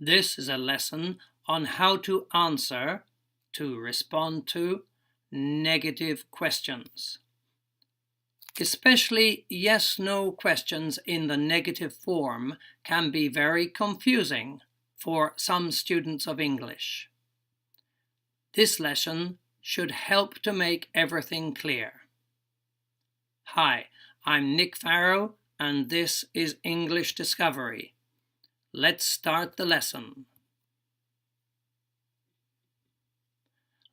This is a lesson on how to answer, to respond to, negative questions. Especially yes-no questions in the negative form can be very confusing for some students of English. This lesson should help to make everything clear. Hi, I'm Nick Farrow, and this is English Discovery. Let's start the lesson.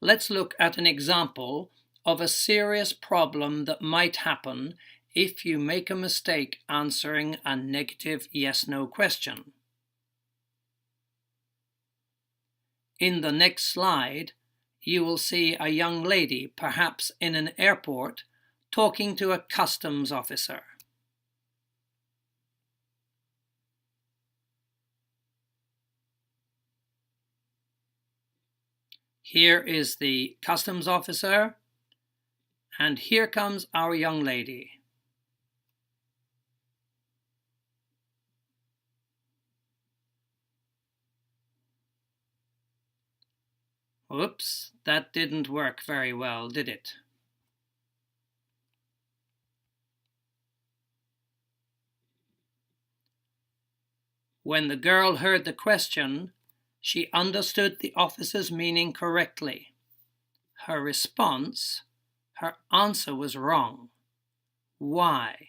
Let's look at an example of a serious problem that might happen if you make a mistake answering a negative yes-no question. In the next slide, you will see a young lady, perhaps in an airport, talking to a customs officer. Here is the customs officer, and here comes our young lady. Oops, that didn't work very well, did it? When the girl heard the question, she understood the officer's meaning correctly. Her answer was wrong. Why?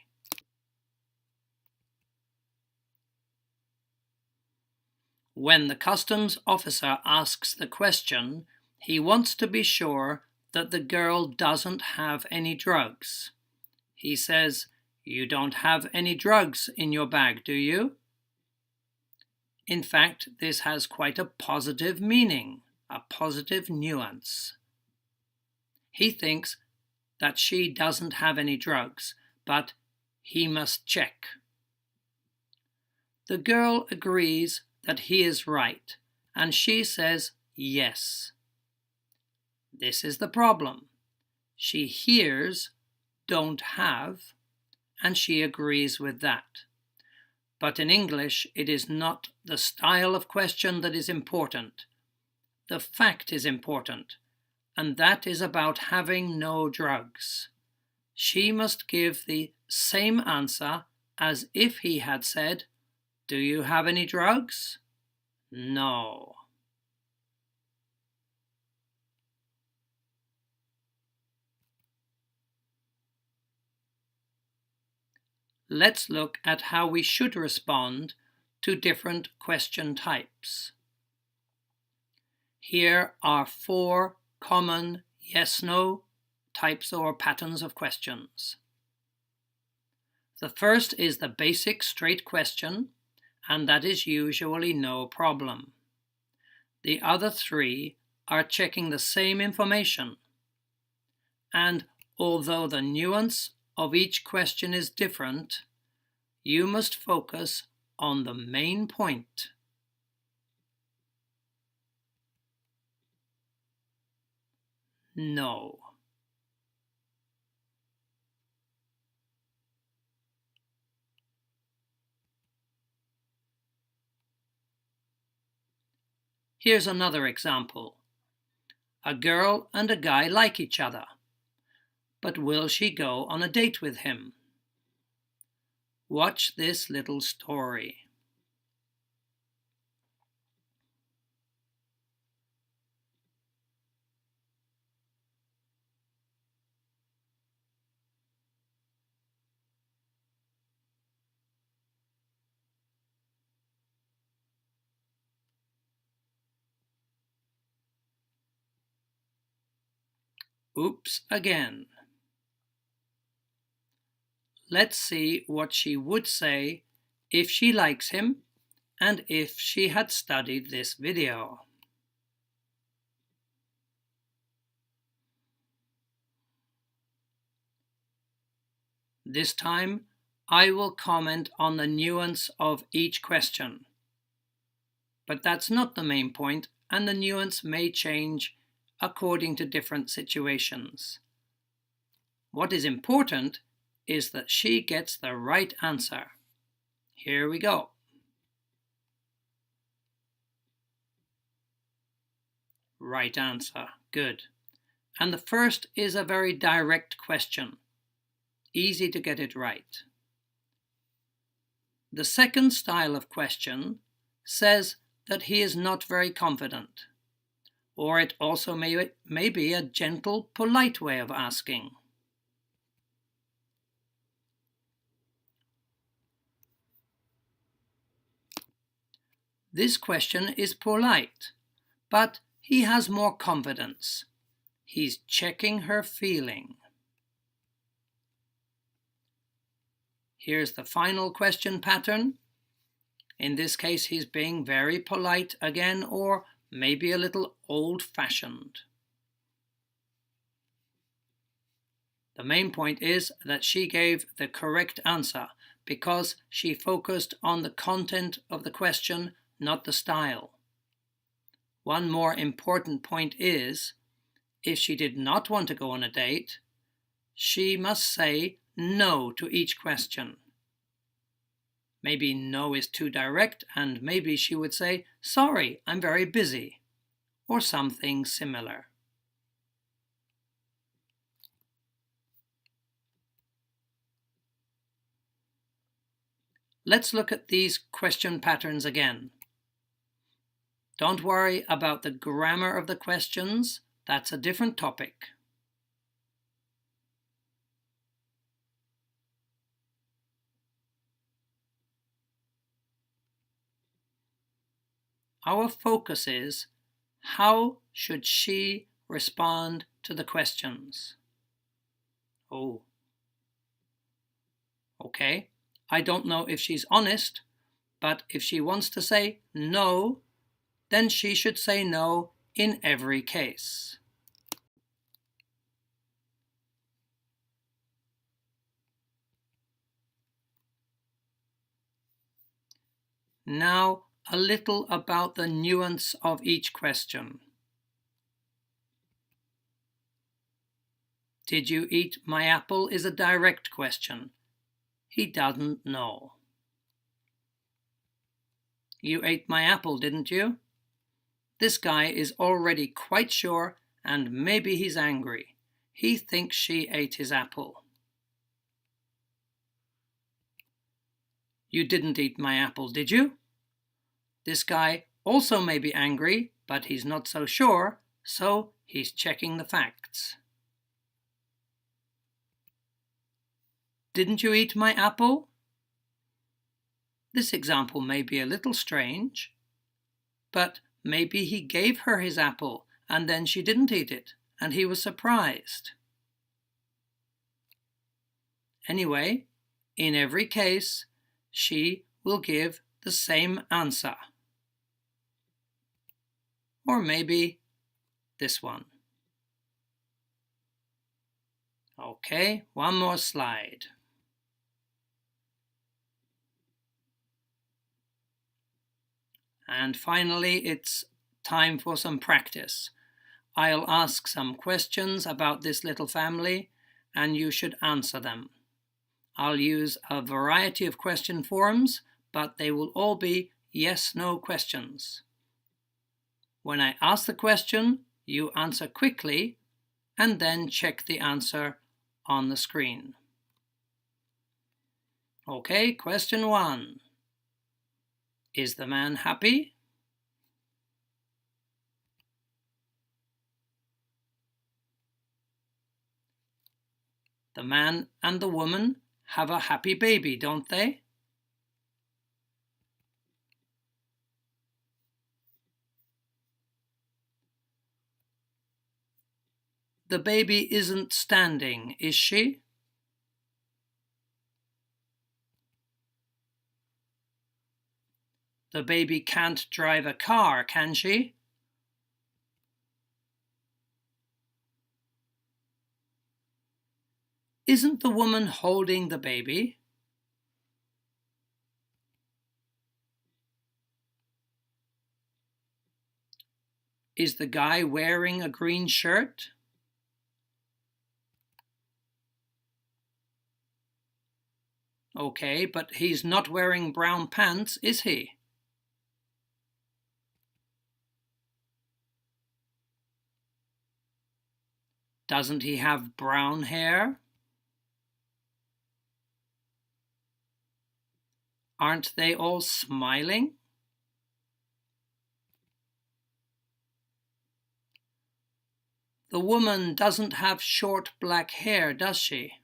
When the customs officer asks the question, he wants to be sure that the girl doesn't have any drugs. He says, "You don't have any drugs in your bag, do you?" In fact, this has quite a positive meaning, a positive nuance. He thinks that she doesn't have any drugs, but he must check. The girl agrees that he is right, and she says yes. This is the problem. She hears "don't have," and she agrees with that. But in English, it is not the style of question that is important. The fact is important, and that is about having no drugs. She must give the same answer as if he had said, "Do you have any drugs?" No. Let's look at how we should respond to different question types. Here are 4 common yes-no types or patterns of questions. The first is the basic straight question, and that is usually no problem. The other 3 are checking the same information, and although the nuance of each question is different, you must focus on the main point. No. Here's another example. A girl and a guy like each other, but will she go on a date with him? Watch this little story. Oops again. Let's see what she would say if she likes him and if she had studied this video. This time, I will comment on the nuance of each question. But that's not the main point, and the nuance may change according to different situations. What is important is that she gets the right answer. Here we go. Right answer. Good. And the first is a very direct question. Easy to get it right. The second style of question says that he is not very confident, or it also may be a gentle, polite way of asking. This question is polite, but he has more confidence. He's checking her feeling. Here's the final question pattern. In this case, he's being very polite again, or maybe a little old-fashioned. The main point is that she gave the correct answer because she focused on the content of the question, not the style. One more important point is, if she did not want to go on a date, she must say no to each question. Maybe no is too direct, and maybe she would say, "Sorry, I'm very busy," or something similar. Let's look at these question patterns again. Don't worry about the grammar of the questions. That's a different topic. Our focus is, how should she respond to the questions? Oh, okay. I don't know if she's honest, but if she wants to say no, then she should say no in every case. Now, a little about the nuance of each question. Did you eat my apple is a direct question. He doesn't know. You ate my apple, didn't you? This guy is already quite sure, and maybe he's angry. He thinks she ate his apple. You didn't eat my apple, did you? This guy also may be angry, but he's not so sure, so he's checking the facts. Didn't you eat my apple? This example may be a little strange, but maybe he gave her his apple and then she didn't eat it, and he was surprised. Anyway, in every case, she will give the same answer. Or maybe this one. Okay, one more slide. And finally, it's time for some practice. I'll ask some questions about this little family, and you should answer them. I'll use a variety of question forms, but they will all be yes-no questions. When I ask the question, you answer quickly, and then check the answer on the screen. Okay, question 1. Is the man happy? The man and the woman have a happy baby, don't they? The baby isn't standing, is she? The baby can't drive a car, can she? Isn't the woman holding the baby? Is the guy wearing a green shirt? Okay, but he's not wearing brown pants, is he? Doesn't he have brown hair? Aren't they all smiling? The woman doesn't have short black hair, does she?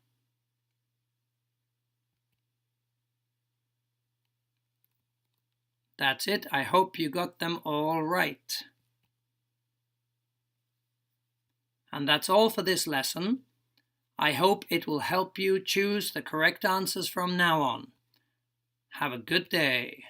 That's it. I hope you got them all right. And that's all for this lesson. I hope it will help you choose the correct answers from now on. Have a good day.